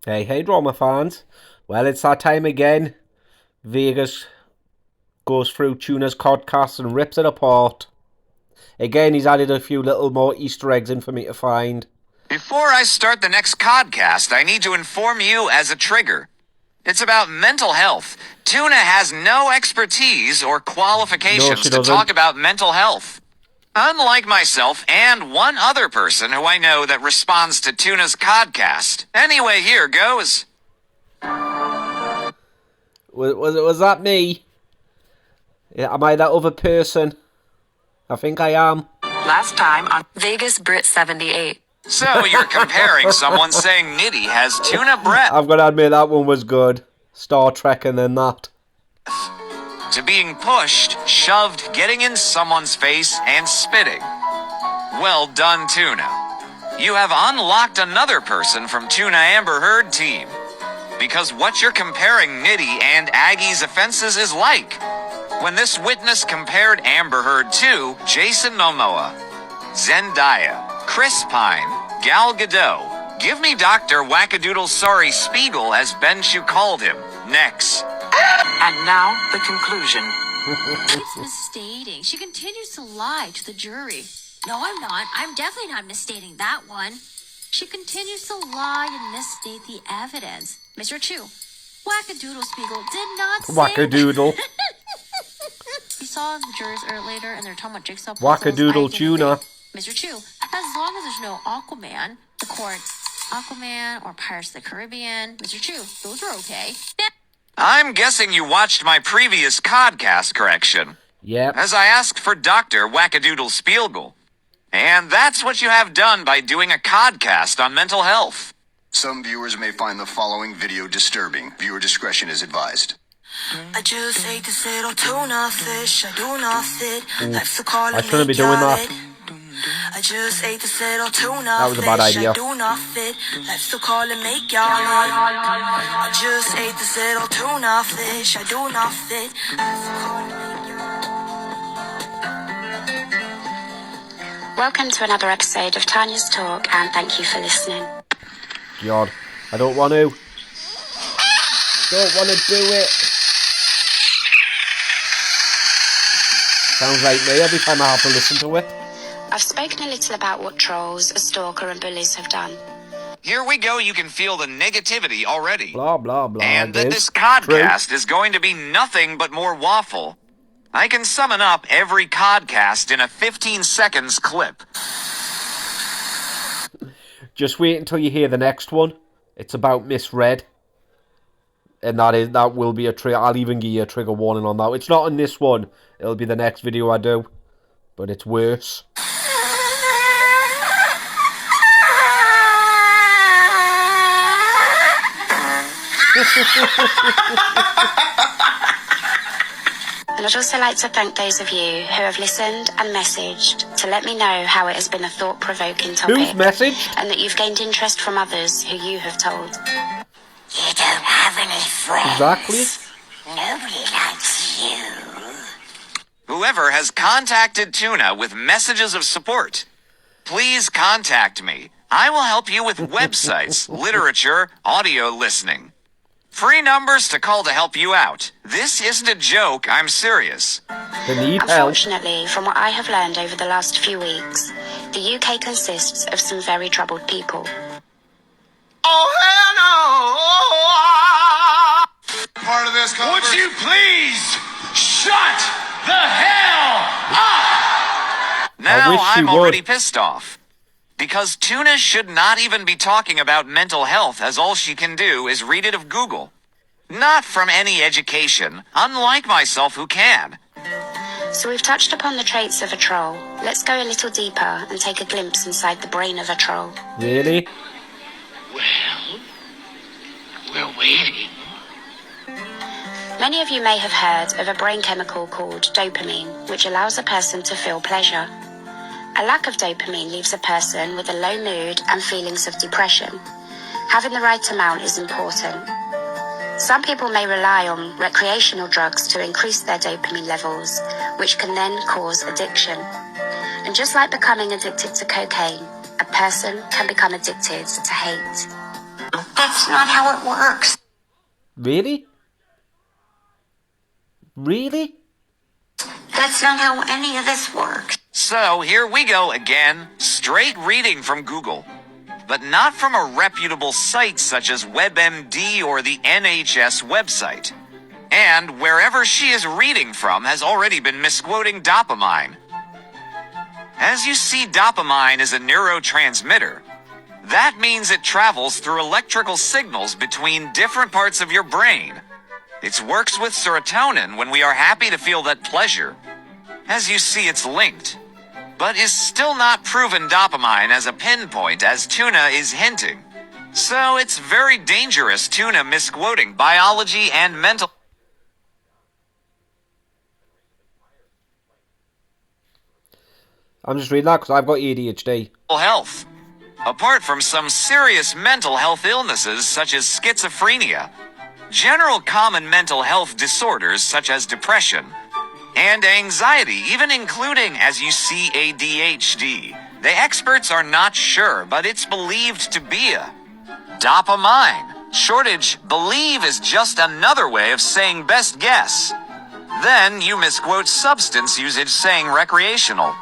Hey, drama fans. Well, it's that time again. Vegas goes through Tuna's codcast and rips it apart. Again, he's added a few little more Easter eggs in for me to find. Before I start the next codcast, I need to inform you as a trigger. It's about mental health. Tuna has no expertise or qualifications to talk about mental health. Unlike myself and one other person who I know that responds to Tuna's codcast. Anyway, here goes. Was that me? Yeah, am I that other person? I think I am. Last time on vegasbrit 78. So you're comparing someone saying Nitty has tuna breath. I've got to admit that one was good. Star Trek and then that. To being pushed, shoved, getting in someone's face, and spitting. Well done, Tuna. You have unlocked another person from Tuna Amber Heard team. Because what you're comparing Nitty and Aggie's offenses is like. When this witness compared Amber Heard to Jason Momoa, Zendaya, Chris Pine, Gal Gadot. Give me Dr. Wackadoodle Sorry Spiegel as Ben Shu called him. Next. And now, the conclusion. She's misstating. She continues to lie to the jury. No, I'm not. I'm definitely not misstating that one. She continues to lie and misstate the evidence. Mr. Chu, Wackadoodle Spiegel did not say Wackadoodle. We saw the jurors later and they're talking about jigsaw puzzles. Wackadoodle Tuna. Mr. Chu, as long as there's no Aquaman, the court, Aquaman or Pirates of the Caribbean, Mr. Chu, those are okay. I'm guessing you watched my previous codcast correction. Yep. As I asked for Dr. Wackadoodle Spiegel. And that's what you have done by doing a codcast on mental health. Some viewers may find the following video disturbing. Viewer discretion is advised. I just hate to settle tuna fish. I do not fit. Life's a call I shouldn't be doing that. I just hate to settle tuna That was a bad idea. I do not fit. Life's a call and make y'all I just hate to settle tuna fish. I do not fit. Welcome to another episode of Tanya's Talk, and thank you for listening. God, I don't want to. Don't want to do it. Sounds like me every time I have to listen to it. I've spoken a little about what trolls, a stalker and bullies have done. Here we go, you can feel the negativity already. Blah, blah, blah. And that this codcast is going to be nothing but more waffle. I can summon up every codcast in a 15 seconds clip. Just wait until you hear the next one. It's about Miss Red. And that will be a trigger. I'll even give you a trigger warning on that. It's not on this one. It'll be the next video I do. But it's worse. And I'd also like to thank those of you who have listened and messaged to let me know how it has been a thought-provoking topic. Who's messaged? And that you've gained interest from others who you have told. You don't have any friends. Exactly. Nobody likes you. Whoever has contacted Tuna with messages of support, please contact me. I will help you with websites, literature, audio listening. Free numbers to call to help you out. This isn't a joke, I'm serious. They need help. Unfortunately, from what I have learned over the last few weeks, the UK consists of some very troubled people. Oh, hell no! Part of this Would you please shut the hell up? Now I'm already pissed off. Because Tuna should not even be talking about mental health, as all she can do is read it of Google. Not from any education, unlike myself who can. So we've touched upon the traits of a troll. Let's go a little deeper and take a glimpse inside the brain of a troll. Really? Well, we're waiting. Many of you may have heard of a brain chemical called dopamine, which allows a person to feel pleasure. A lack of dopamine leaves a person with a low mood and feelings of depression. Having the right amount is important. Some people may rely on recreational drugs to increase their dopamine levels, which can then cause addiction. And just like becoming addicted to cocaine, a person can become addicted to hate. That's not how it works. Really? Really? That's not how any of this works. So here we go again, straight reading from Google. But not from a reputable site such as WebMD or the NHS website. And wherever she is reading from has already been misquoting dopamine. As you see, dopamine is a neurotransmitter. That means it travels through electrical signals between different parts of your brain. It works with serotonin when we are happy to feel that pleasure. As you see, it's linked, but is still not proven dopamine as a pinpoint as Tuna is hinting. So it's very dangerous Tuna misquoting biology and mental I'm just reading that because I've got ADHD. health. Apart from some serious mental health illnesses such as schizophrenia, general common mental health disorders such as depression, and anxiety, even including, as you see, ADHD. The experts are not sure, but it's believed to be a dopamine shortage. Believe is just another way of saying best guess. Then you misquote substance usage saying recreational.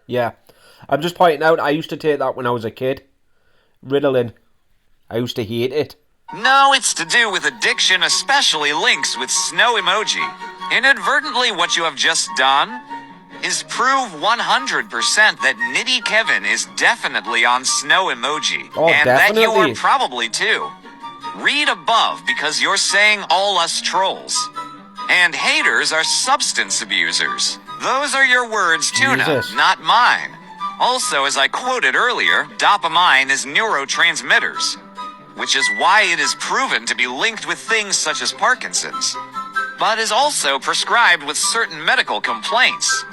Yeah. I'm just pointing out, I used to take that when I was a kid. Ritalin. I used to hate it. No, it's to do with addiction, especially links with snow emoji. Inadvertently, what you have just done is prove 100% that Nitty Kevin is definitely on snow emoji. Oh, and that you definitely. are probably too. Read above because you're saying all us trolls. And haters are substance abusers. Those are your words, Tuna, Jesus. not mine. Also, as I quoted earlier, dopamine is neurotransmitters, which is why it is proven to be linked with things such as Parkinson's, but is also prescribed with certain medical complaints.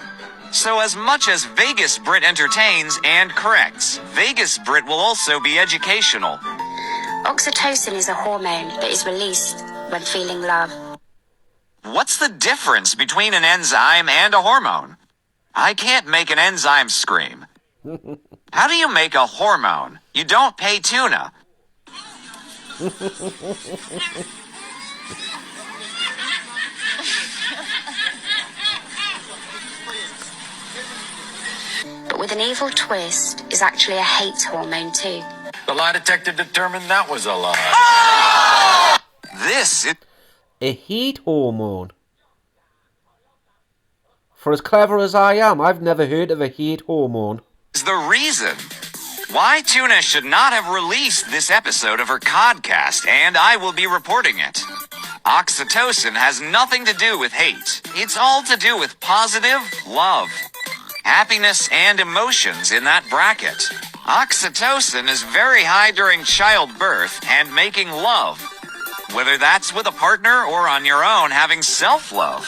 So as much as vegasbrit entertains and corrects, vegasbrit will also be educational. Oxytocin is a hormone that is released when feeling love. What's the difference between an enzyme and a hormone? I can't make an enzyme scream. How do you make a hormone? You don't pay Tuna. But with an evil twist, is actually a hate hormone too. The lie detector determined that was a lie. This is A heat hormone. For as clever as I am, I've never heard of a heat hormone. the reason why Tuna should not have released this episode of her codcast, and I will be reporting it. Oxytocin has nothing to do with hate. It's all to do with positive love, happiness, and emotions in that bracket. Oxytocin is very high during childbirth and making love, whether that's with a partner or on your own having self-love.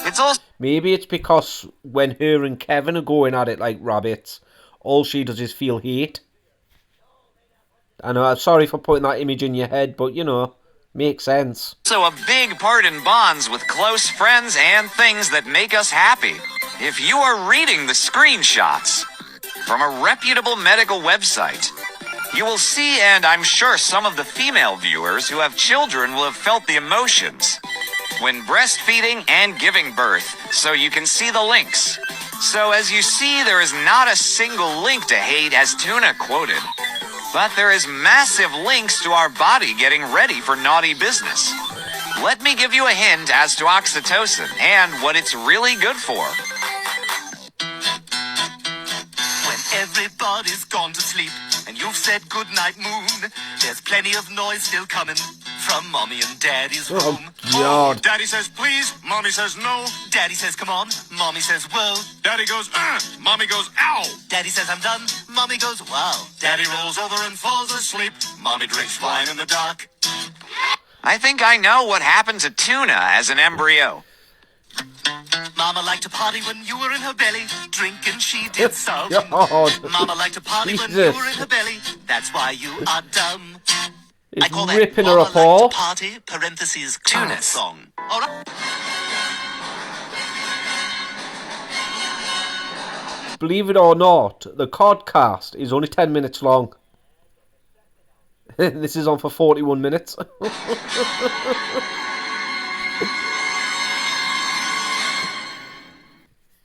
It's also Maybe it's because when her and Kevin are going at it like rabbits, all she does is feel hate. I know, I'm sorry for putting that image in your head, but you know, makes sense. a big part in bonds with close friends and things that make us happy. If you are reading the screenshots from a reputable medical website, you will see, and I'm sure some of the female viewers who have children will have felt the emotions when breastfeeding and giving birth, so you can see the links. So as you see, there is not a single link to hate as Tuna quoted, but there is massive links to our body getting ready for naughty business. Let me give you a hint as to oxytocin and what it's really good for. When everybody's gone to sleep and you've said goodnight moon, there's plenty of noise still coming from mommy and daddy's room. Oh, God. Daddy says please, mommy says no. Daddy says come on, mommy says whoa. Daddy goes mommy goes ow. Daddy says I'm done, mommy goes wow. Daddy rolls over and falls asleep. Mommy drinks wine in the dark. I think I know what happened to Tuna as an embryo. Mama liked to party when you were in her belly, drinking she did some. God. Mama liked to party when you Jesus. were in her belly, that's why you are dumb. It's I call that ripping her Mama up liked all. to party, parentheses, tunas song. All right. Believe it or not, the codcast is only 10 minutes long. This is on for 41 minutes.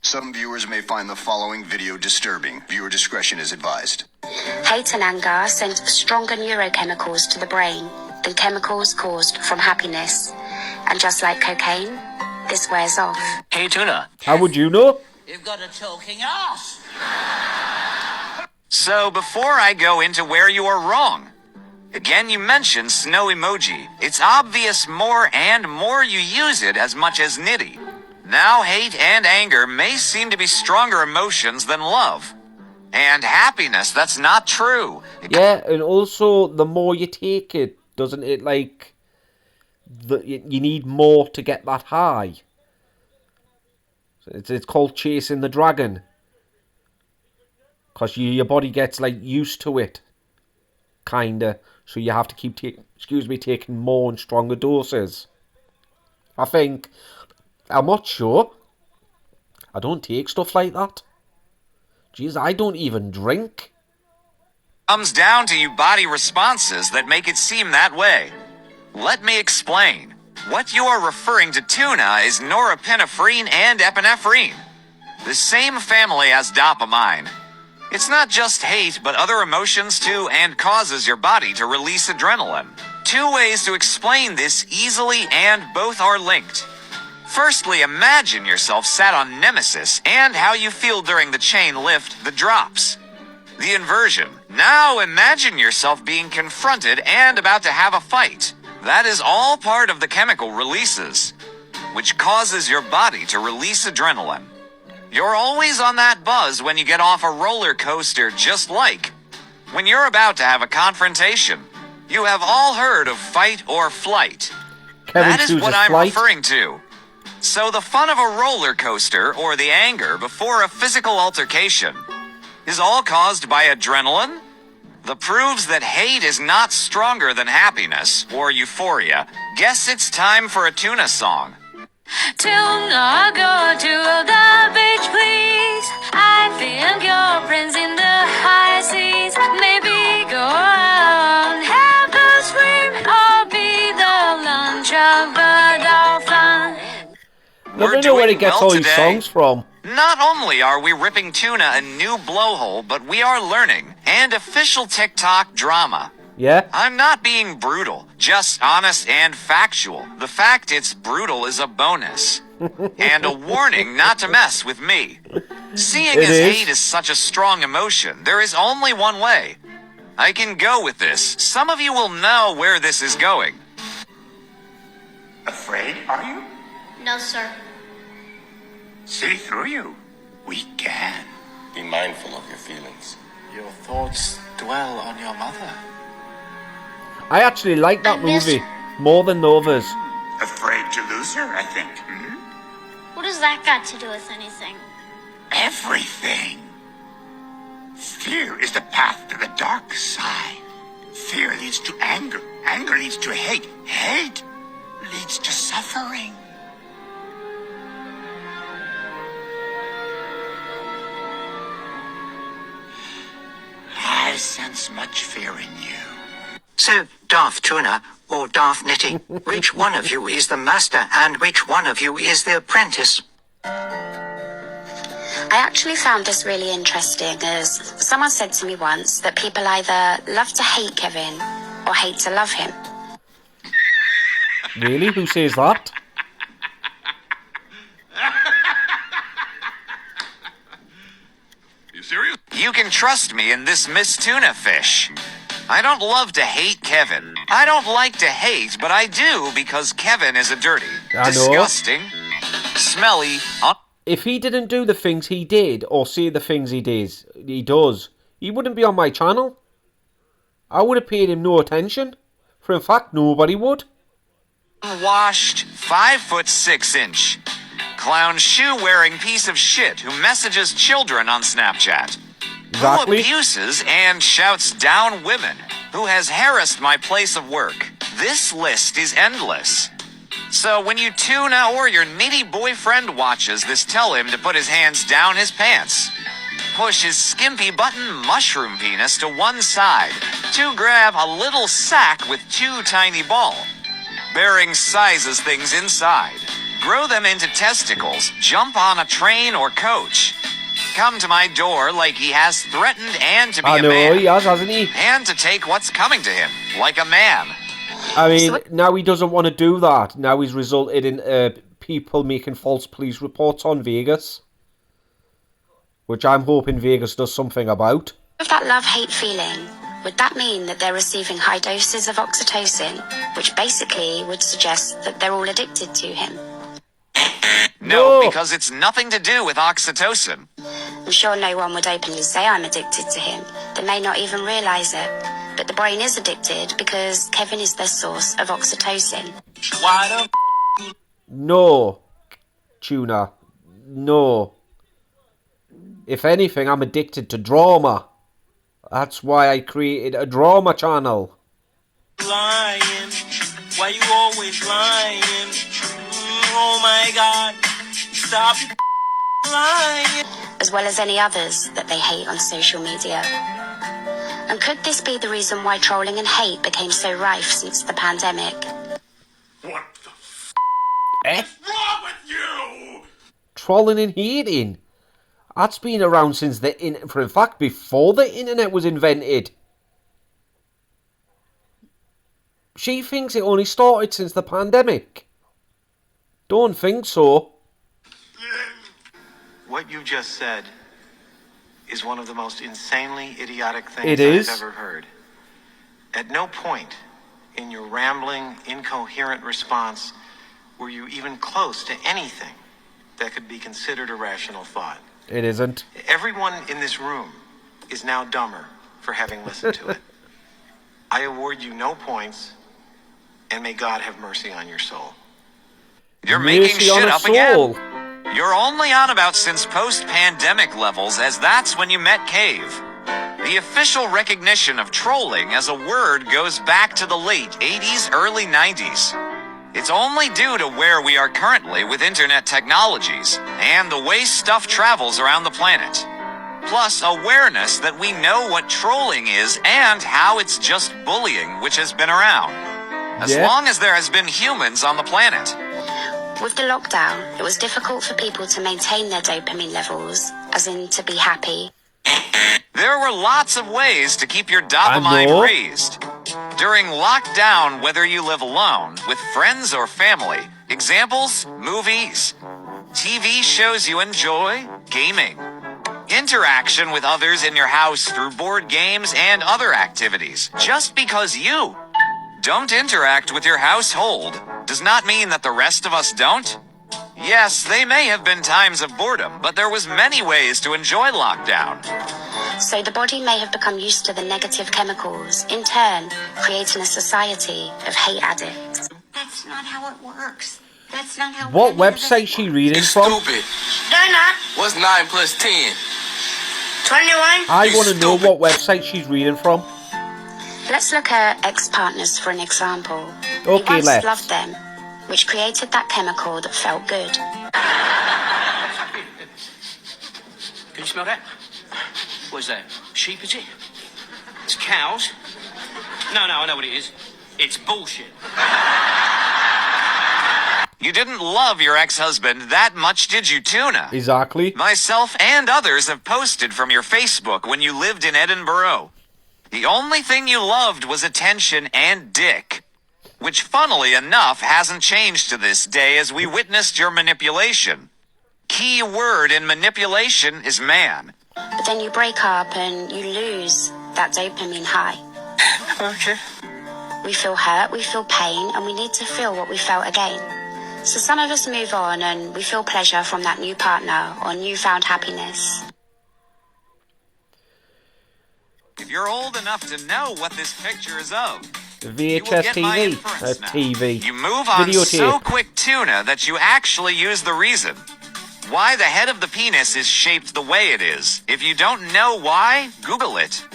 Some viewers may find the following video disturbing. Viewer discretion is advised. Hate and anger send stronger neurochemicals to the brain than chemicals caused from happiness. And just like cocaine, this wears off. Hey, Tuna. How would you know? You've got a talking ass. So before I go into where you are wrong, again you mentioned snow emoji. It's obvious more and more you use it as much as nitty. Now hate and anger may seem to be stronger emotions than love. And happiness, that's not true. Yeah, and also the more you take it, doesn't it, like, you need more to get that high. It's called chasing the dragon. Because your body gets, like, used to it. Kinda. So you have to keep taking more and stronger doses. I think. I'm not sure. I don't take stuff like that. Jeez, I don't even drink. Comes down to you body responses that make it seem that way. Let me explain. What you are referring to, Tuna, is norepinephrine and epinephrine. The same family as dopamine. It's not just hate, but other emotions too, and causes your body to release adrenaline. Two ways to explain this easily, and both are linked. Firstly, imagine yourself sat on Nemesis and how you feel during the chain lift, the drops. The inversion. Now imagine yourself being confronted and about to have a fight. That is all part of the chemical releases, which causes your body to release adrenaline. You're always on that buzz when you get off a roller coaster, just like when you're about to have a confrontation. You have all heard of fight or flight. That is what I'm referring to. So the fun of a roller coaster, or the anger before a physical altercation, is all caused by adrenaline? That proves that hate is not stronger than happiness or euphoria. Guess it's time for a Tuna song. Tuna, go to the beach, please. I think your friends in the high seas. Maybe go on, have a swim, or be the lunch of a dolphin. I don't know where he gets all these songs from. Not only are we ripping Tuna a new blowhole, but we are learning, and official TikTok drama. Yeah? I'm not being brutal, just honest and factual. The fact it's brutal is a bonus. And a warning not to mess with me. Seeing as hate is such a strong emotion, there is only one way. I can go with this. Some of you will know where this is going. Afraid, are you? No, sir. See through you. We can. Be mindful of your feelings. Your thoughts dwell on your mother. I actually like that movie more than the others. Afraid to lose her, I think. What does that got to do with anything? Everything. Fear is the path to the dark side. Fear leads to anger. Anger leads to hate. Hate leads to suffering. I sense much fear in you. So, Darth Tuna, or Darth Nitty, which one of you is the master and which one of you is the apprentice? I actually found this really interesting, as someone said to me once that people either love to hate Kevin or hate to love him. Really? Who says that? You serious? You can trust me in this Miss Tuna Fish. I don't love to hate Kevin. I don't like to hate, but I do because Kevin is a dirty, disgusting, smelly... If he didn't do the things he did, or say the things he does, he wouldn't be on my channel. I would have paid him no attention. For in fact, nobody would. Washed, 5'6" clown shoe-wearing piece of shit who messages children on Snapchat. Exactly. Who abuses and shouts down women. Who has harassed my place of work. This list is endless. So when you Tuna or your nitty boyfriend watches this, tell him to put his hands down his pants. Push his skimpy button mushroom penis to one side. To grab a little sack with 2 tiny balls, bearing sizes things inside, grow them into testicles, jump on a train or coach, come to my door like he has threatened and to be I a know, man, he has, hasn't he? and to take what's coming to him like a man. I mean, now he doesn't want to do that. Now he's resulted in people making false police reports on Vegas, which I'm hoping Vegas does something about. With that love-hate feeling, would that mean that they're receiving high doses of oxytocin, which basically would suggest that they're all addicted to him? No, because it's nothing to do with oxytocin. I'm sure no one would openly say I'm addicted to him. They may not even realise it. But the brain is addicted because Kevin is their source of oxytocin. No, Tuna. No. If anything, I'm addicted to drama. That's why I created a drama channel. Lying. Why you always lying? Oh my God. Stop lying. As well as any others that they hate on social media. And could this be the reason why trolling and hate became so rife since the pandemic? What the What's wrong with you? Trolling and hating. That's been around since in fact, before the internet was invented. She thinks it only started since the pandemic. Don't think so. What you just said is one of the most insanely idiotic things It is. I've ever heard. At no point in your rambling, incoherent response were you even close to anything that could be considered a rational thought. It isn't. Everyone in this room is now dumber for having listened to it. I award you no points, and may God have mercy on your soul. You're Mercy making shit on a up soul. again. You're only on about since post-pandemic levels, as that's when you met Cave. The official recognition of trolling as a word goes back to the late 80s, early 90s. It's only due to where we are currently with internet technologies and the way stuff travels around the planet. Plus awareness that we know what trolling is and how it's just bullying, which has been around. As long as there has been humans on the planet. With the lockdown, it was difficult for people to maintain their dopamine levels, as in to be happy. There were lots of ways to keep your dopamine raised. During lockdown, whether you live alone, with friends or family, examples, movies, TV shows you enjoy, gaming, interaction with others in your house through board games and other activities. Just because you don't interact with your household does not mean that the rest of us don't. Yes, they may have been times of boredom, but there was many ways to enjoy lockdown. So the body may have become used to the negative chemicals, in turn, creating a society of hate addicts. That's not how it works. That's not how. What website is she reading from? Stupid. They're not. What's 9 plus 10? 21. I want to know what website she's reading from. Let's look at ex-partners for an example. Okay, we once let's. loved them, which created that chemical that felt good. Can you smell that? What is that? Sheep, is it? It's cows? No, I know what it is. It's bullshit. You didn't love your ex-husband that much, did you, Tuna? Exactly. Myself and others have posted from your Facebook when you lived in Edinburgh. The only thing you loved was attention and dick, which funnily enough hasn't changed to this day as we witnessed your manipulation. Key word in manipulation is man. But then you break up and you lose that dopamine high. Okay. We feel hurt, we feel pain, and we need to feel what we felt again. So some of us move on and we feel pleasure from that new partner or newfound happiness. If you're old enough to know what this picture is of, VHS TV. TV. you move on Videotape. so quick, Tuna, that you actually use the reason. Why the head of the penis is shaped the way it is. If you don't know why, Google it.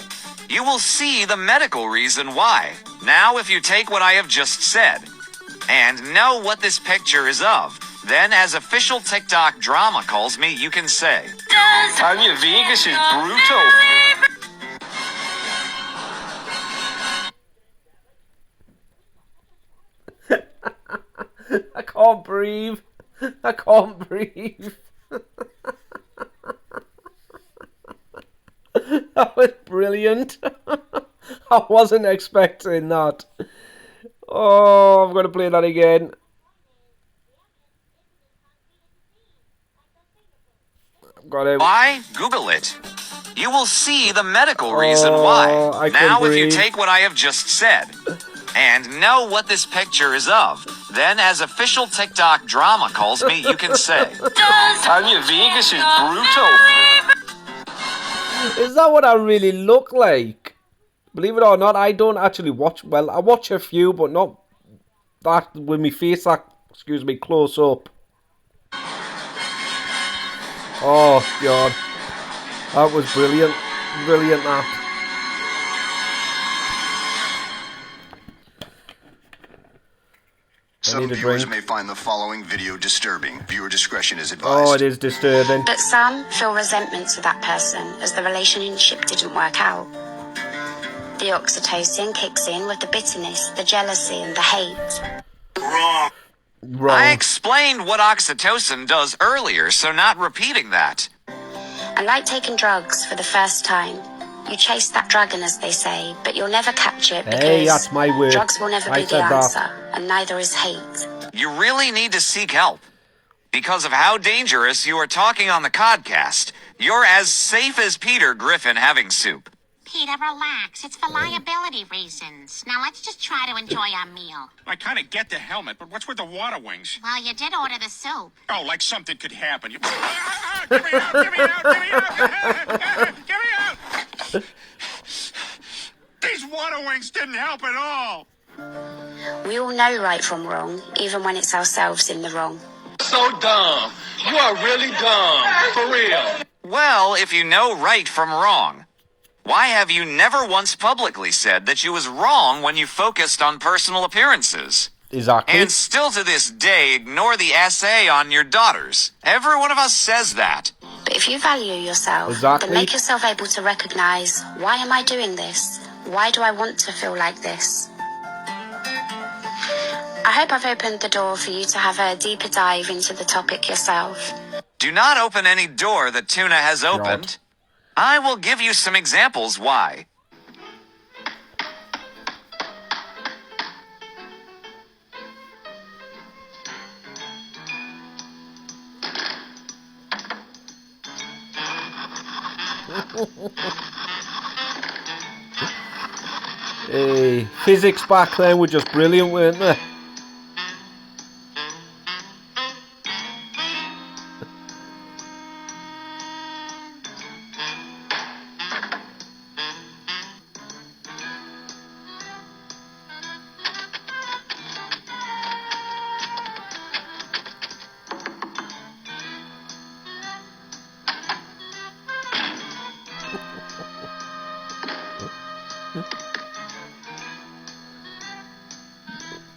You will see the medical reason why. Now, if you take what I have just said and know what this picture is of, then as official TikTok drama calls me, you can say, Tanya, Vegas is brutal. can't breathe. I can't breathe. That was brilliant. I wasn't expecting that. Oh, I'm going to play that again. Got it. Why? Google it. You will see the medical reason why. Now, if you take what I have just said and know what this picture is of, then as official TikTok drama calls me, you can say, Tanya Vegas is brutal. Is that what I really look like? Believe it or not, I don't actually watch. Well, I watch a few, but not that with me face that, excuse me, close up. Oh God, that was brilliant, brilliant. That. Some viewers may find the following video disturbing. Viewer discretion is advised. Oh, it is disturbing. But some feel resentment to that person as the relationship didn't work out. The oxytocin kicks in with the bitterness, the jealousy, and the hate. wrong. I explained what oxytocin does earlier, so not repeating that. And like taking drugs for the first time, you chase that dragon, as they say, but you'll never catch it because hey, that's my word. Drugs will never be the answer, and neither is hate. You really need to seek help. Because of how dangerous you are talking on the codcast, you're as safe as Peter Griffin having soup. Peter, relax. It's for liability reasons. Now let's just try to enjoy our meal. I kind of get the helmet, but what's with the water wings? Well, you did order the soup. Oh, like something could happen. Get me out! Get me out! Get me out! Get me out! These water wings didn't help at all. We all know right from wrong, even when it's ourselves in the wrong. So dumb. You are really dumb. For real. Well, if you know right from wrong, why have you never once publicly said that you was wrong when you focused on personal appearances? Exactly. And still to this day ignore the essay on your daughters. Every one of us says that. But if you value yourself, then make yourself able to recognize, why am I doing this? Why do I want to feel like this? I hope I've opened the door for you to have a deeper dive into the topic yourself. Do not open any door that Tuna has opened. I will give you some examples why. Hey, physics back then were just brilliant, weren't they?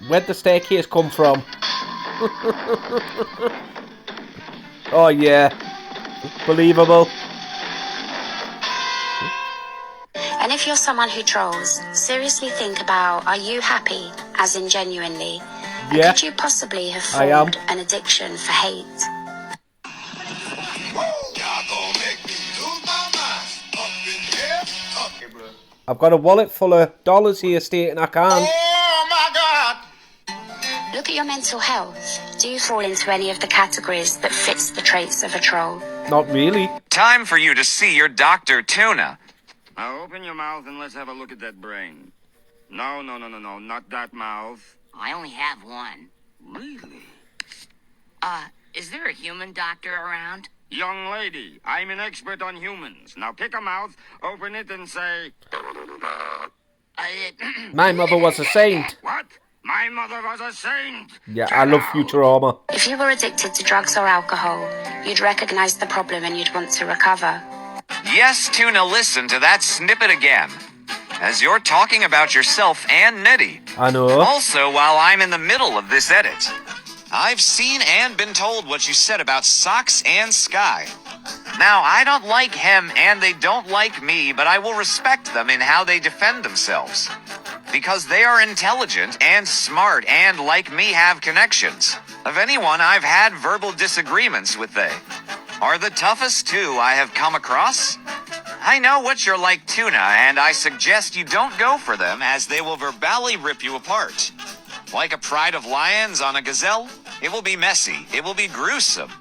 Where'd the staircase come from? Oh yeah, believable. And if you're someone who trolls, seriously think about, are you happy, as in genuinely? And Yeah, could you possibly have I am. formed an addiction for hate? I've got a wallet full of dollars here stating I can. Oh my God! Look at your mental health. Do you fall into any of the categories that fits the traits of a troll? Not really. Time for you to see your doctor, Tuna. Now open your mouth and let's have a look at that brain. No, not that mouth. I only have one. Really? Is there a human doctor around? Young lady, I'm an expert on humans. Now pick a mouth, open it and say... My mother was a saint. What? My mother was a saint. Yeah, I love Futurama. If you were addicted to drugs or alcohol, you'd recognize the problem and you'd want to recover. Yes, Tuna, listen to that snippet again. As you're talking about yourself and Nitty. I know. Also, while I'm in the middle of this edit, I've seen and been told what you said about Socks and Sky. Now, I don't like him and they don't like me, but I will respect them in how they defend themselves. because they are intelligent and smart and, like me, have connections. Of anyone I've had verbal disagreements with, they are the toughest two I have come across. I know what you're like, Tuna, and I suggest you don't go for them, as they will verbally rip you apart. Like a pride of lions on a gazelle, it will be messy, it will be gruesome.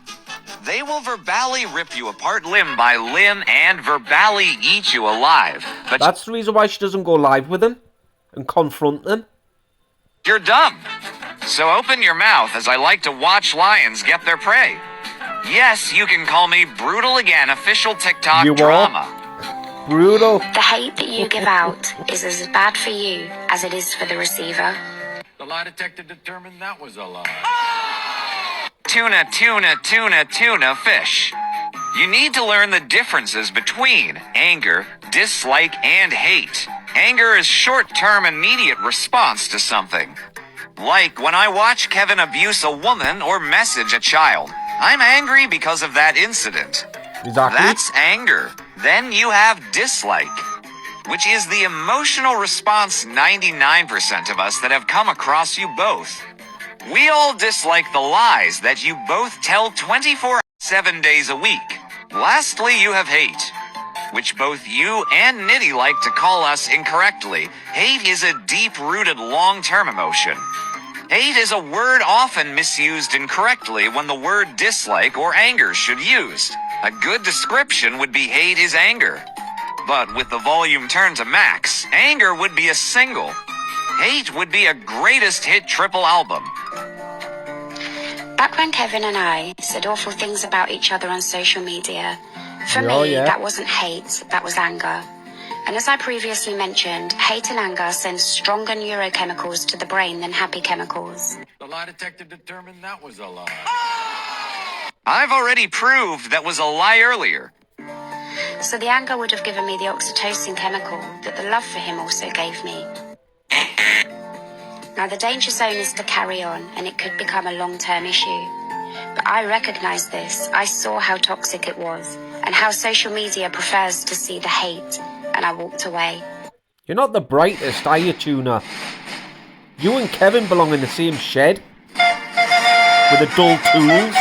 They will verbally rip you apart limb by limb and verbally eat you alive. But that's the reason why she doesn't go live with them and confront them. You're dumb. So open your mouth, as I like to watch lions get their prey. Yes, you can call me Brutal Again, official TikTok You drama. are brutal. The hate that you give out is as bad for you as it is for the receiver. The lie detector determined that was a lie. Tuna, tuna, tuna, tuna fish. You need to learn the differences between anger, dislike, and hate. Anger is short-term, immediate response to something. Like when I watch Kevin abuse a woman or message a child. I'm angry because of that incident. Exactly. That's anger. Then you have dislike, which is the emotional response 99% of us that have come across you both. We all dislike the lies that you both tell 24/7 days a week. Lastly, you have hate, which both you and Nitty like to call us incorrectly. Hate is a deep-rooted long-term emotion. Hate is a word often misused incorrectly when the word dislike or anger should be used. A good description would be hate is anger. But with the volume turned to max, anger would be a single. Hate would be a greatest hit triple album. Back when Kevin and I said awful things about each other on social media, for me, that wasn't hate, that was anger. And as I previously mentioned, hate and anger send stronger neurochemicals to the brain than happy chemicals. The lie detector determined that was a lie. I've already proved that was a lie earlier. So the anger would have given me the oxytocin chemical that the love for him also gave me. Now the danger zone is to carry on, and it could become a long-term issue. But I recognized this. I saw how toxic it was, and how social media prefers to see the hate, and I walked away. You're not the brightest, are you, Tuna? You and Kevin belong in the same shed with the dull tools.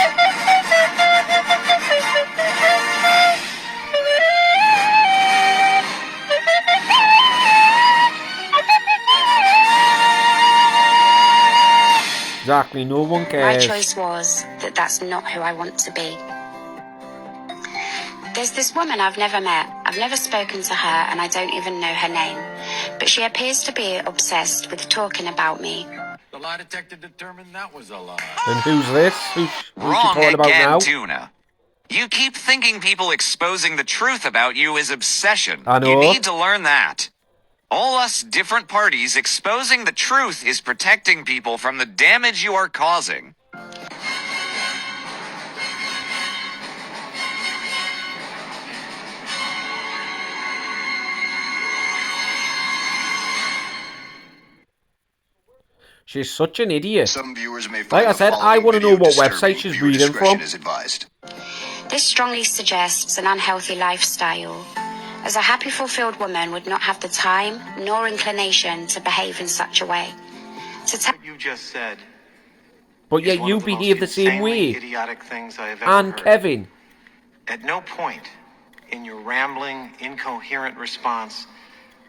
Exactly, no one cares. My choice was that that's not who I want to be. There's this woman I've never met. I've never spoken to her, and I don't even know her name. But she appears to be obsessed with talking about me. The lie detector determined that was a lie. And who's this? Who's Wrong she talking about again, now? Tuna. You keep thinking people exposing the truth about you is obsession. I know. You need to learn that. All us different parties exposing the truth is protecting people from the damage you are causing. She's such an idiot. Some viewers may find Like I the said, I following want to know video what disturbing. website she's Viewer reading discretion from. is advised. This strongly suggests an unhealthy lifestyle, as a happy, fulfilled woman would not have the time nor inclination to behave in such a way. What you just said. But is yet one you of the most behave the same insanely way. idiotic things I have ever And heard. Kevin. At no point in your rambling, incoherent response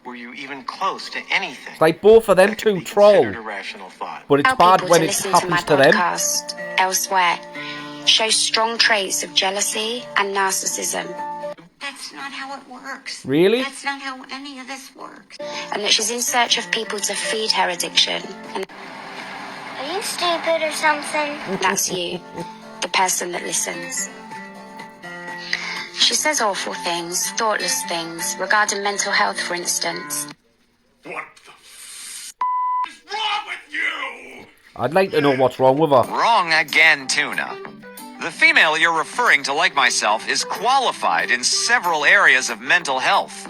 were you even close to anything. It's like both of them that could two be troll. considered a rational thought. But it's Allow bad people when to it listen to my happens to them. podcast elsewhere shows strong traits of jealousy and narcissism, That's not how it works. Really? That's not how any of this works. and that she's in search of people to feed her addiction. And Are you stupid or something? that's you, the person that listens. She says awful things, thoughtless things, regarding mental health, for instance. What the f is wrong with you? I'd like to know what's wrong with her. Wrong again, Tuna. The female you're referring to, like myself, is qualified in several areas of mental health.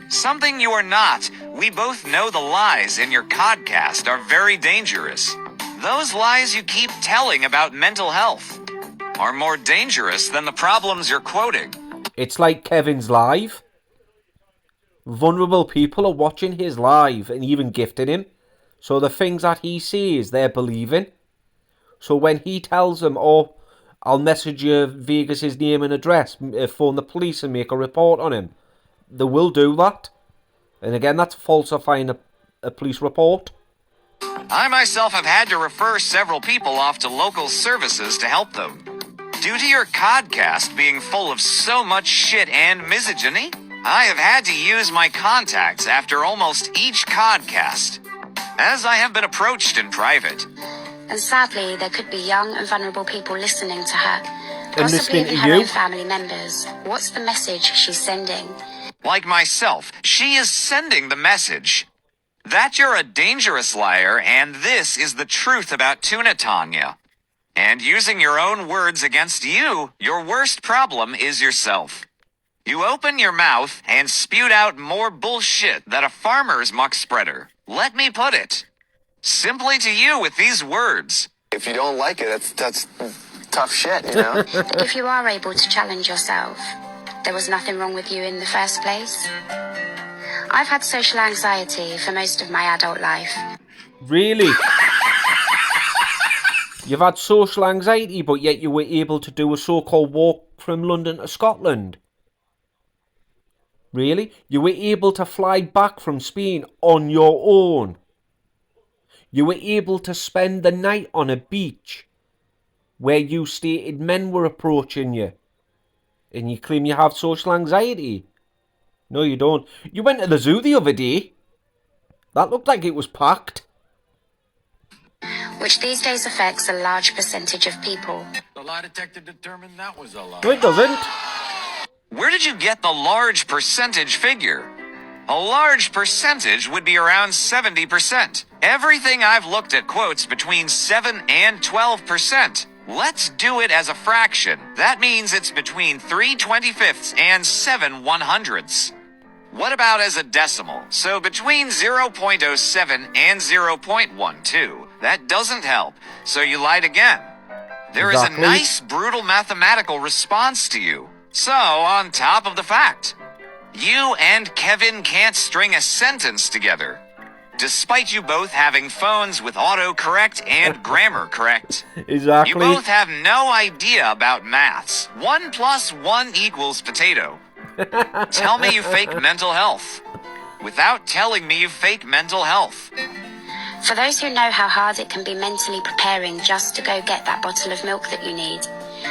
Something you are not. We both know the lies in your codcast are very dangerous. Those lies you keep telling about mental health are more dangerous than the problems you're quoting. It's like Kevin's live. vulnerable people are watching his live and even gifting him. So the things that he sees, they're believing. So when he tells them, oh, I'll message you Vegas's name and address, phone the police and make a report on him, they will do that. And again, that's falsifying a police report. I myself have had to refer several people off to local services to help them. Due to your codcast being full of so much shit and misogyny, I have had to use my contacts after almost each codcast, as I have been approached in private. And sadly, there could be young and vulnerable people listening to her, And possibly listening even to her you. own family members. What's the message she's sending? Like myself, she is sending the message that you're a dangerous liar and this is the truth about Tuna Tanya. And using your own words against you, your worst problem is yourself. You open your mouth and spewed out more bullshit than a farmer's muck spreader. Let me put it simply to you with these words. If you don't like it, that's tough shit, you know? If you are able to challenge yourself, there was nothing wrong with you in the first place. I've had social anxiety for most of my adult life. Really? You've had social anxiety, but yet you were able to do a so-called walk from London to Scotland. Really? You were able to fly back from Spain on your own. You were able to spend the night on a beach where you stated men were approaching you. And you claim you have social anxiety. No, you don't. You went to the zoo the other day. That looked like it was packed. Which these days affects a large percentage of people. The lie detector determined that was a lie. No, it doesn't. Where did you get the large percentage figure? A large percentage would be around 70%. Everything I've looked at quotes between 7 and 12%. Let's do it as a fraction. That means it's between 3 25ths and 7 100ths. What about as a decimal? So between 0.07 and 0.12. That doesn't help. So you lied again. There is a nice, brutal mathematical response to you. So, on top of the fact, you and Kevin can't string a sentence together, despite you both having phones with autocorrect and grammar correct. Exactly. You both have no idea about maths. 1 + 1 = potato. Tell me you fake mental health, without telling me you fake mental health. For those who know how hard it can be mentally preparing just to go get that bottle of milk that you need,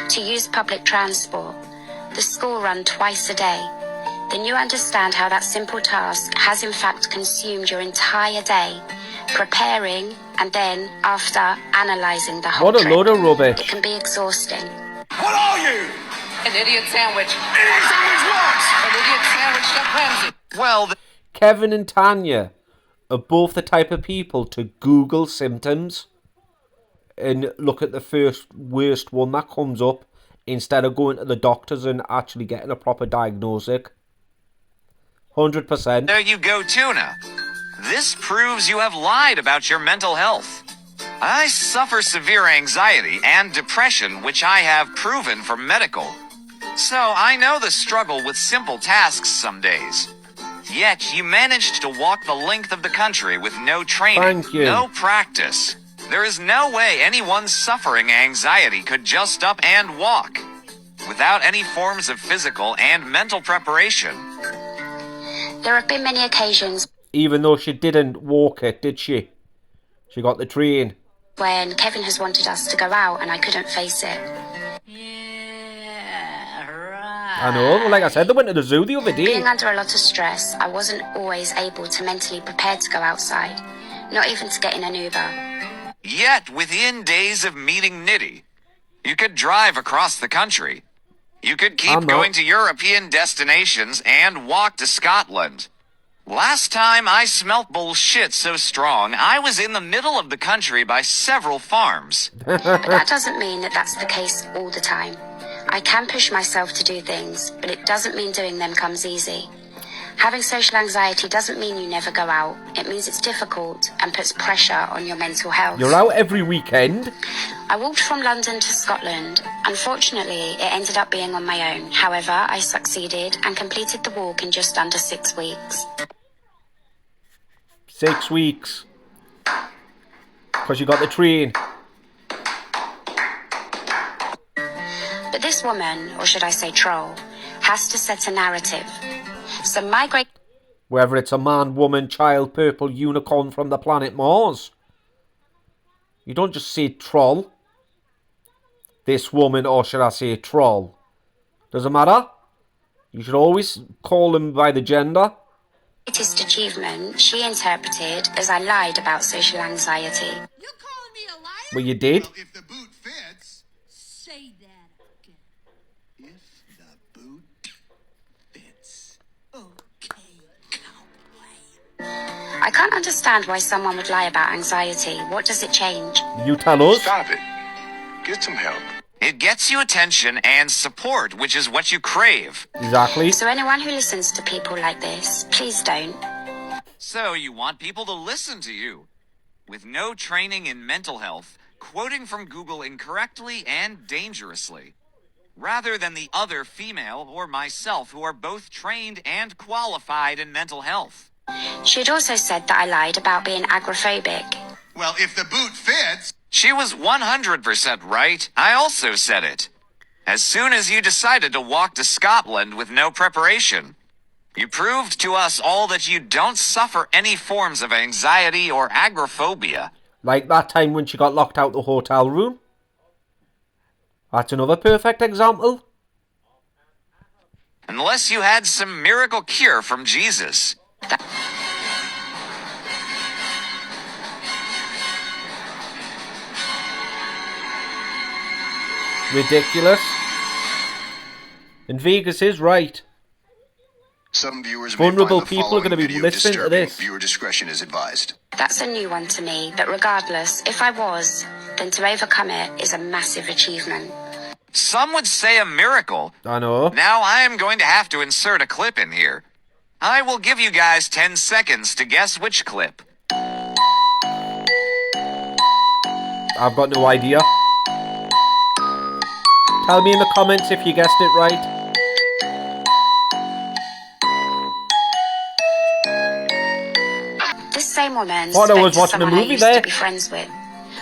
to use public transport, the school run twice a day, then you understand how that simple task has in fact consumed your entire day, preparing and then after analysing the whole What a trip. load of rubbish. It can be exhausting. What are you? An idiot sandwich. Idiot sandwich what? An idiot sandwich stuffed Ramsay. Well, Kevin and Tanya are both the type of people to Google symptoms and look at the first worst one that comes up instead of going to the doctors and actually getting a proper diagnosis. 100%. there you go, Tuna. This proves you have lied about your mental health. I suffer severe anxiety and depression, which I have proven from medical. So I know the struggle with simple tasks some days. Yet you managed to walk the length of the country with no training, Thank you. no practice. There is no way anyone suffering anxiety could just up and walk without any forms of physical and mental preparation. There have been many occasions Even though she didn't walk it, did she? She got the train. when Kevin has wanted us to go out and I couldn't face it. I know, like I said, they went to the zoo the other day. Being under a lot of stress, I wasn't always able to mentally prepare to go outside, not even to get in an Uber. Yet, within days of meeting Nitty, you could drive across the country. You could keep I'm not. going to European destinations and walk to Scotland. Last time I smelt bullshit so strong, I was in the middle of the country by several farms. But that doesn't mean that that's the case all the time. I can push myself to do things, but it doesn't mean doing them comes easy. Having social anxiety doesn't mean you never go out. It means it's difficult and puts pressure on your mental health. You're out every weekend. I walked from London to Scotland. Unfortunately, it ended up being on my own. However, I succeeded and completed the walk in just under 6 weeks. 6 weeks. Because you got the train. But this woman, or should I say troll, has to set a narrative. So my great... Whether it's a man, woman, child, purple unicorn from the planet Mars. You don't just say troll. This woman, or should I say troll. Doesn't matter. You should always call them by the gender. Greatest achievement she interpreted as I lied about social anxiety. You calling me a liar? Well, you did. Well, if the boot fits. Say that again. If the boot fits. I can't understand why someone would lie about anxiety. What does it change? You tell us. Stop it. Get some help. It gets you attention and support, which is what you crave. Exactly. So anyone who listens to people like this, please don't. So you want people to listen to you. With no training in mental health, quoting from Google incorrectly and dangerously. Rather than the other female or myself who are both trained and qualified in mental health. She had also said that I lied about being agoraphobic. Well, if the boot fits. She was 100% right. I also said it. As soon as you decided to walk to Scotland with no preparation, you proved to us all that you don't suffer any forms of anxiety or agoraphobia. Like that time when she got locked out the hotel room. That's another perfect example. Unless you had some miracle cure from Jesus. Ridiculous. And Vegas is right. Some viewers Vulnerable may find the people are going to be following video listening to disturbing. this. Viewer discretion is advised. That's a new one to me, but regardless, if I was, then to overcome it is a massive achievement. Some would say a miracle. I know. Now I am going to have to insert a clip in here. I will give you guys 10 seconds to guess which clip. I've got no idea. Tell me in the comments if you guessed it right. This same woman Thought I was suspected watching a someone I movie used there. to be friends with.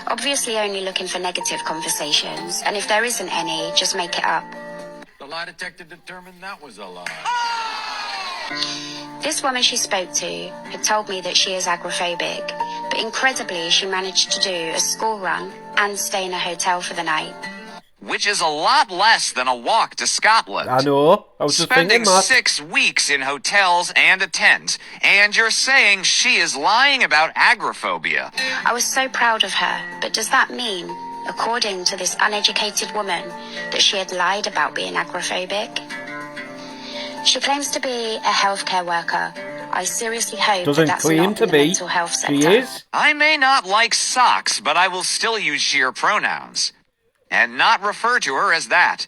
Obviously only looking for negative conversations, and if there isn't any, just make it up. The lie detector determined that was a lie. This woman she spoke to had told me that she is agoraphobic, but incredibly she managed to do a school run and stay in a hotel for the night. Which is a lot less than a walk to Scotland. I know. I was just Spending thinking that. 6 weeks in hotels and a tent, and you're saying she is lying about agoraphobia. I was so proud of her, but does that mean, according to this uneducated woman, that she had lied about being agoraphobic? She claims to be a healthcare worker. I seriously hope Doesn't that that's claim not to in the be. mental health She sector. is. I may not like socks, but I will still use she her pronouns. And not refer to her as that.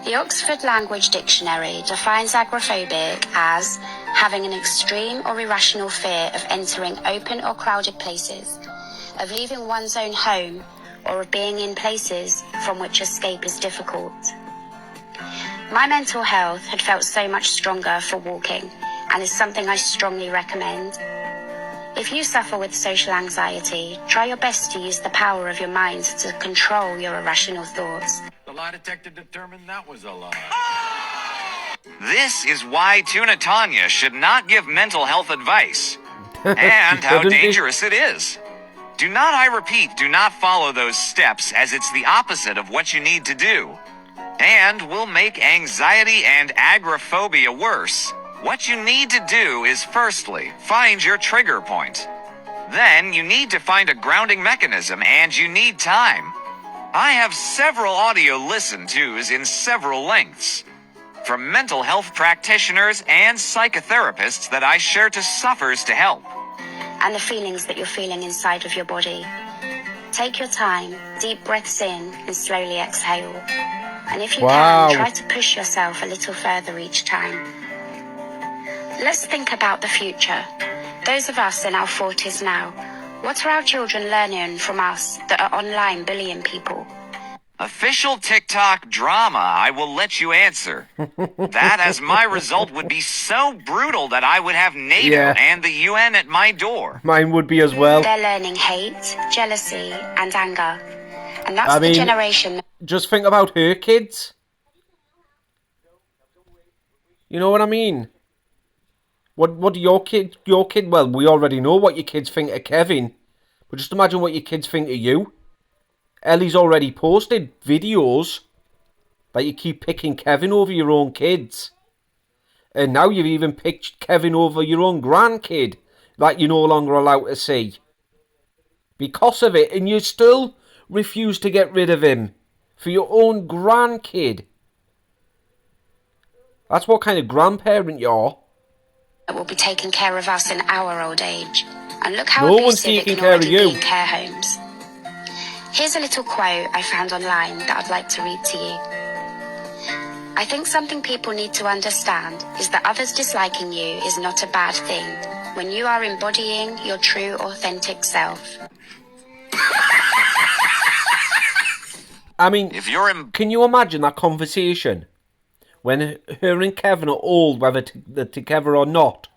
The Oxford Language Dictionary defines agoraphobic as having an extreme or irrational fear of entering open or crowded places, of leaving one's own home, or of being in places from which escape is difficult. My mental health had felt so much stronger for walking, and is something I strongly recommend. If you suffer with social anxiety, try your best to use the power of your mind to control your irrational thoughts. The lie detector determined that was a lie. This is why Tuna Tanya should not give mental health advice. And how Couldn't be. dangerous it is. Do not, I repeat, do not follow those steps, as it's the opposite of what you need to do. And will make anxiety and agoraphobia worse. What you need to do is firstly, find your trigger point. Then you need to find a grounding mechanism, and you need time. I have several audio listen-tos in several lengths. From mental health practitioners and psychotherapists that I share to sufferers to help. And the feelings that you're feeling inside of your body. Take your time, deep breaths in and slowly exhale. And if you Wow. can, try to push yourself a little further each time. Let's think about the future. Those of us in our 40s now, what are our children learning from us that are online bullying people? Official TikTok drama, I will let you answer. That, as my result, would be so brutal that I would have NATO and the UN at my door. Mine would be as well. They're learning hate, jealousy, and anger. And that's the generation... Just think about her kids. You know what I mean? What do your kid, well, we already know what your kids think of Kevin. But just imagine what your kids think of you. Ellie's already posted videos that you keep picking Kevin over your own kids. And now you've even picked Kevin over your own grandkid that you're no longer allowed to see. Because of it, and you still refuse to get rid of him for your own grandkid. That's what kind of grandparent you are. Will be taking care of us in our old age. And look how no one's abusive it taking can care of already you. be in care homes. Here's a little quote I found online that I'd like to read to you. I think something people need to understand is that others disliking you is not a bad thing when you are embodying your true, authentic self. I mean, can you imagine that conversation? When her and Kevin are old, whether they're together or not.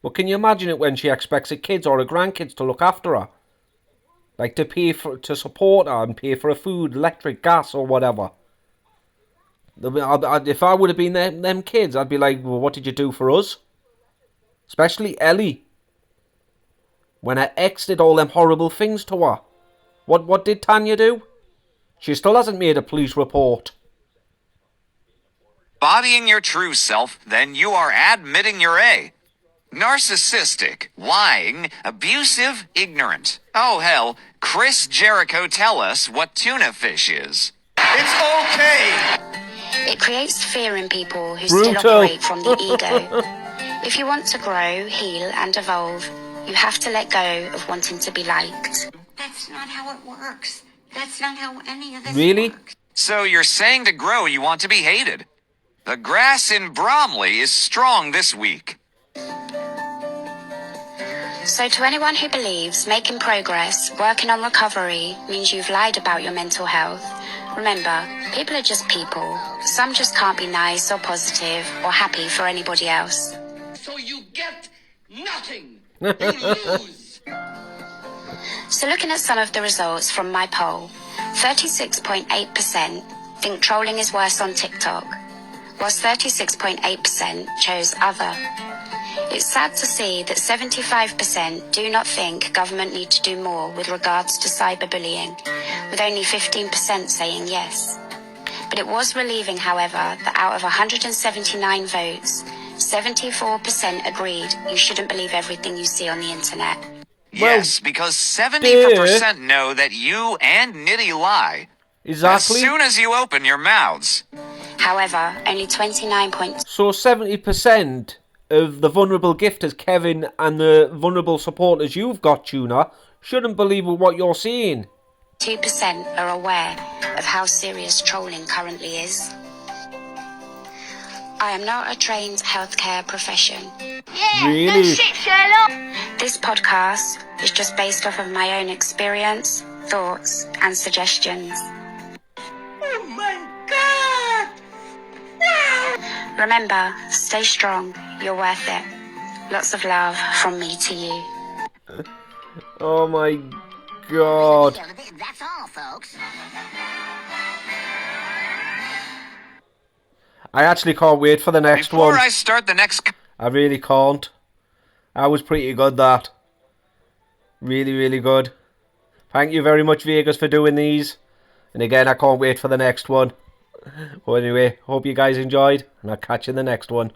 But can you imagine it when she expects her kids or her grandkids to look after her? Like to support her and pay for her food, electric, gas or whatever. If I would have been them kids, I'd be like, well, what did you do for us? Especially Ellie. When her ex did all them horrible things to her. What did Tanya do? She still hasn't made a police report. Bodying your true self, then you are admitting your A. Narcissistic, lying, abusive, ignorant. Oh hell, Chris Jericho, tell us what tuna fish is. It's okay! It creates fear in people who Brutal. still operate from the ego. If you want to grow, heal, and evolve, you have to let go of wanting to be liked. That's not how it works. That's not how any of this Really? works. So you're saying to grow you want to be hated. The grass in Bromley is strong this week. So to anyone who believes making progress, working on recovery, means you've lied about your mental health, remember, people are just people. Some just can't be nice or positive or happy for anybody else. So you get nothing. You lose. So looking at some of the results from my poll, 36.8% think trolling is worse on TikTok, whilst 36.8% chose other. It's sad to see that 75% do not think government need to do more with regards to cyberbullying, with only 15% saying yes. But it was relieving, however, that out of 179 votes, 74% agreed you shouldn't believe everything you see on the internet. Yes, because 70% know that you and Nitty lie. Exactly. As soon as you open your mouths. However, only 29. So 70% of the vulnerable gifters, Kevin, and the vulnerable supporters you've got, Tuna, shouldn't believe what you're seeing. 2% are aware of how serious trolling currently is. I am not a trained healthcare profession. Yeah, Really? no shit, Sherlock. This podcast is just based off of my own experience, thoughts, and suggestions. Oh my God! Remember, stay strong. You're worth it. Lots of love from me to you. Oh my God. That's all, folks. I actually can't wait for the next Before one. I start the next... I really can't. That was pretty good, that. Really, really good. Thank you very much, Vegas, for doing these. And again, I can't wait for the next one. But anyway, hope you guys enjoyed, and I'll catch you in the next one.